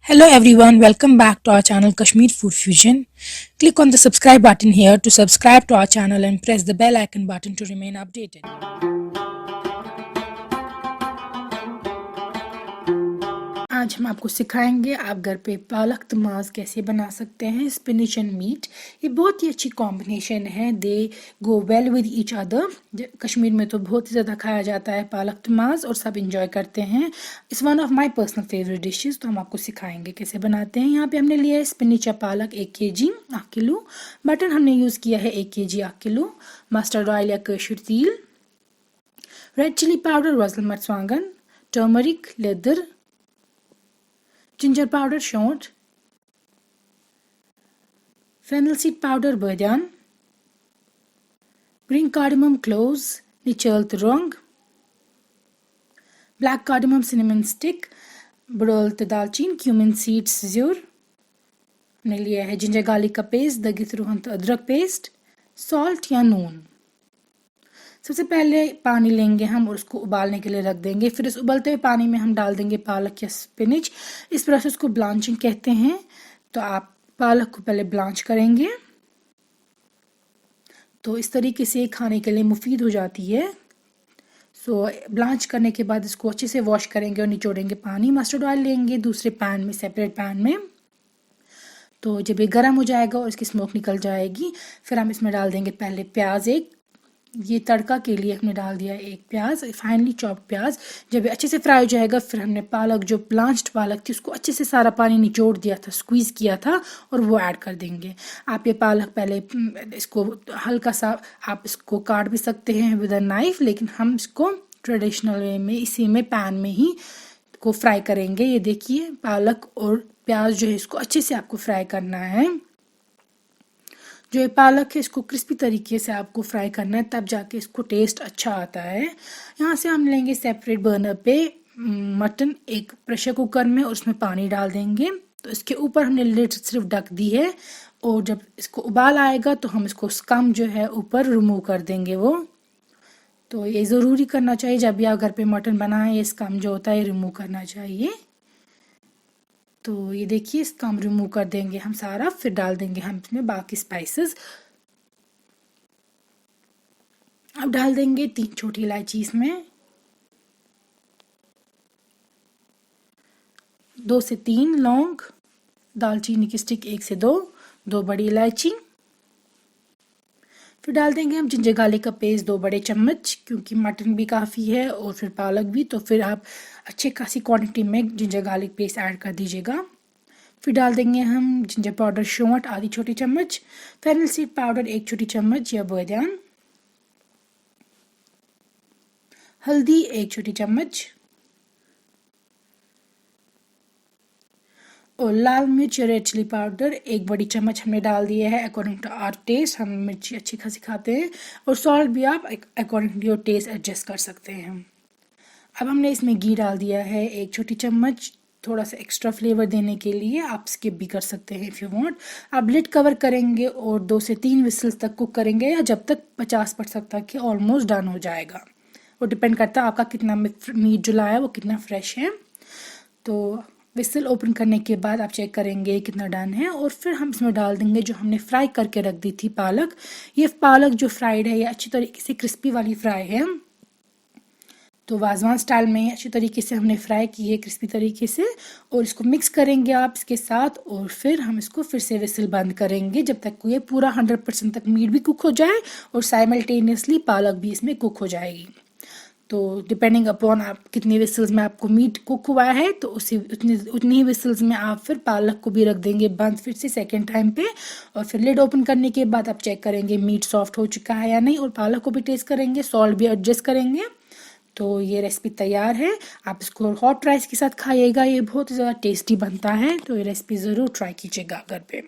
Hello everyone, welcome back to our channel Kashmir Food Fusion. Click on the subscribe button here to subscribe to our channel and press the bell icon button to remain updated. आज हम आपको सिखाएंगे आप घर पे पालक तमाज कैसे बना सकते हैं। स्पिनिच एंड मीट, ये बहुत ही अच्छी कॉम्बिनेशन है। They go well with each other. Kashmir में तो बहुत ही ज़्यादा खाया जाता है पालक तमाज और सब इंजॉय करते हैं। It's one of my personal favourite dishes. तो हम आपको सिखाएंगे कैसे बनाते हैं। यहाँ पे हमने लिया है स्पिनिच या पालक 1 kg 8 किलो। मटन हमने यूज़ किया है 1 kg 8 किलो। मस्टर्ड ऑयल या कसूर तेल, रेड चिली पाउडर वजल मर्चवांगन, टर्मरिक लेदर, ginger powder short, fennel seed powder badian, green cardamom cloves nichal rong, black cardamom cinnamon stick, Badol दालचीन, cumin seeds zure, हमने लिया है जिंजर गार्लिक का पेस्ट, दगी रूहन अदरक पेस्ट, सॉल्ट या नून। सबसे पहले पानी लेंगे हम और उसको उबालने के लिए रख देंगे। फिर इस उबलते हुए पानी में हम डाल देंगे पालक या स्पिनिच। इस प्रोसेस को ब्लांचिंग कहते हैं। तो आप पालक को पहले ब्लांच करेंगे तो इस तरीके से खाने के लिए मुफीद हो जाती है। सो ब्लांच करने के बाद इसको अच्छे से वॉश करेंगे और निचोड़ेंगे पानी। मस्टर्ड ऑयल लेंगे दूसरे पैन में, सेपरेट पैन में। तो जब ये गर्म हो जाएगा और इसकी स्मोक निकल जाएगी, फिर हम इसमें डाल देंगे पहले प्याज एक। ये तड़का के लिए हमने डाल दिया एक प्याज, फाइनली चॉप्ड प्याज। जब ये अच्छे से फ्राई हो जाएगा, फिर हमने पालक, जो ब्लांच्ड पालक थी, उसको अच्छे से सारा पानी निचोड़ दिया था, स्क्वीज़ किया था, और वो ऐड कर देंगे। आप ये पालक पहले इसको हल्का सा आप इसको काट भी सकते हैं विद अ नाइफ, लेकिन हम इसको ट्रेडिशनल वे में इसी में पैन में ही को फ्राई करेंगे। ये देखिए पालक और प्याज जो है इसको अच्छे से आपको फ्राई करना है। जो ये पालक है इसको क्रिस्पी तरीके से आपको फ्राई करना है, तब जाके इसको टेस्ट अच्छा आता है। यहाँ से हम लेंगे सेपरेट बर्नर पे मटन एक प्रेशर कुकर में, और उसमें पानी डाल देंगे। तो इसके ऊपर हमने लिड सिर्फ ढक दी है, और जब इसको उबाल आएगा तो हम इसको स्कम जो है ऊपर रिमूव कर देंगे वो। तो ये ज़रूरी करना चाहिए जब भी आप घर पे मटन बनाएं, ये स्कम जो होता है रिमूव करना चाहिए। तो ये देखिए इसका हम रिमूव कर देंगे हम सारा। फिर डाल देंगे हम इसमें बाकी स्पाइसेस। अब डाल देंगे 3 छोटी इलायची इसमें, 2 से 3 लौंग, दालचीनी की स्टिक 1 से 2 बड़ी इलायची। फिर डाल देंगे हम जिंजर गार्लिक का पेस्ट 2 बड़े चम्मच, क्योंकि मटन भी काफ़ी है और फिर पालक भी, तो फिर आप अच्छी खासी क्वांटिटी में जिंजर गार्लिक पेस्ट ऐड कर दीजिएगा। फिर डाल देंगे हम जिंजर पाउडर शोंठ आधी छोटी चम्मच, फेनल सीड पाउडर 1 छोटी चम्मच या बदाम, हल्दी 1 छोटी चम्मच, और लाल मिर्च रेड चिली पाउडर 1 बड़ी चम्मच हमने डाल दिया है अकॉर्डिंग टू आवर टेस्ट। हम मिर्ची अच्छी खासी खाते हैं, और सॉल्ट भी आप according to your taste adjust कर सकते हैं। अब हमने इसमें घी डाल दिया है 1 छोटी चम्मच, थोड़ा सा एक्स्ट्रा फ्लेवर देने के लिए। आप स्किप भी कर सकते हैं इफ़ यू वांट। अब लिड कवर करेंगे और 2 से 3 विसल्स तक कुक करेंगे, या जब तक 50% तक कि ऑलमोस्ट डन हो जाएगा। वो डिपेंड करता है आपका कितना मीट जो लाया है वो कितना फ्रेश है। तो विसल ओपन करने के बाद आप चेक करेंगे कितना डन है, और फिर हम इसमें डाल देंगे जो हमने फ्राई करके रख दी थी पालक। ये पालक जो फ्राइड है ये अच्छी तरीके से क्रिस्पी वाली फ्राई है। तो वाजवान स्टाइल में अच्छी तरीके से हमने फ्राई की है क्रिस्पी तरीके से, और इसको मिक्स करेंगे आप इसके साथ, और फिर हम इसको फिर से विसल बंद करेंगे जब तक ये पूरा 100% तक मीट भी कुक हो जाए और साइमल्टेनियसली पालक भी इसमें कुक हो जाएगी। तो डिपेंडिंग अपॉन आप कितनी विसल्स में आपको मीट कुक हुआ है, तो उतनी ही विसल्स में आप फिर पालक को भी रख देंगे बंद फिर से सेकेंड टाइम पे। और फिर लिड ओपन करने के बाद आप चेक करेंगे मीट सॉफ्ट हो चुका है या नहीं, और पालक को भी टेस्ट करेंगे, सॉल्ट भी एडजस्ट करेंगे। तो ये रेसिपी तैयार है। आप इसको हॉट राइस के साथ खाइएगा, ये बहुत ज़्यादा टेस्टी बनता है। तो ये रेसिपी ज़रूर ट्राई कीजिएगा घर पे।